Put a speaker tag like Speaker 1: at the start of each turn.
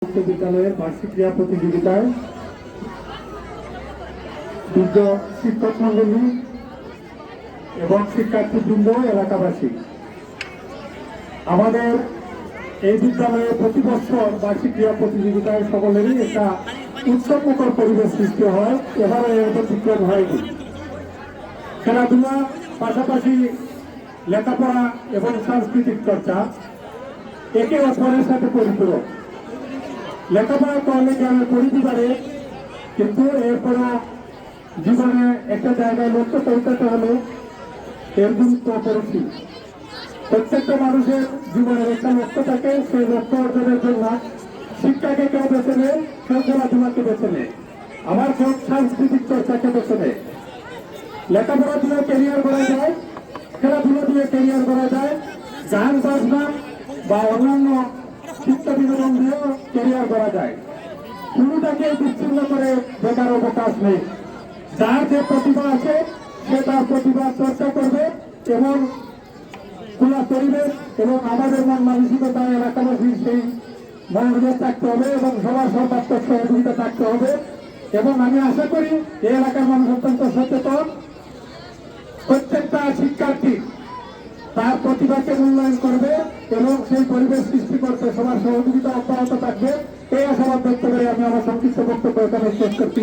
Speaker 1: উচ্চ বিদ্যালয়ের বার্ষিক ক্রীড়া প্রতিযোগিতায় বিজ্ঞ শিক্ষক মন্ডলী এবং শিক্ষার্থীবৃন্দ, এলাকাবাসী, আমাদের এই বিদ্যালয়ে প্রতি বছর বার্ষিক ক্রীড়া প্রতিযোগিতায় সকলেরই একটা উৎসবমুখর পরিবেশ সৃষ্টি হয়। এবারে এর ব্যতিক্রম হয়নি। খেলাধুলা পাশাপাশি লেখাপড়া এবং সাংস্কৃতিক চর্চা একে অপরের সাথে পরিপূরক। লেখাপড়া করলে গ্রামের পরিবারে, কিন্তু এরপরও জীবনে একটা জায়গায় লক্ষ্য পৌঁছাতে হলে এর গুরুত্ব অপরিসীম। প্রত্যেকটা মানুষের জীবনের একটা লক্ষ্য থাকে, সেই লক্ষ্য অর্জনের জন্য শিক্ষাকে কেউ বেছে নেয়, কেউ খেলাধুলাকে বেছে নেয়, আবার কেউ সাংস্কৃতিক চর্চাকে বেছে নেয়। লেখাপড়া দিয়ে ক্যারিয়ার করা যায়, খেলাধুলা দিয়ে ক্যারিয়ার করা যায়, গান বাজনা বা অন্যান্য শিক্ষা বিনোদন দিয়েও ক্যারিয়ার করা যায়। কোনোটাকে বিচ্ছিন্ন করে বেকার অবকাশ নেই। যার যে প্রতিভা আছে সে তার প্রতিভা চর্চা করবে এবং খোলা পরিবেশ এবং আমাদের মন মানসিকতা এলাকাবাসীর সেই মনোযোগ থাকতে হবে এবং সবার সর্বাত্মক সহযোগিতা থাকতে হবে। এবং আমি আশা করি এই এলাকার মানুষ অত্যন্ত সচেতন। প্রত্যেকটা শিক্ষার্থী তার প্রতিভাকে মূল্যায়ন করবে এবং সেই পরিবেশ সৃষ্টি করতে সবার সহযোগিতা অব্যাহত থাকবে। এই আশাবাদ ব্যক্ত করে আমি আমার সংক্ষিপ্ত বক্তব্য এখানে শেষ করছি।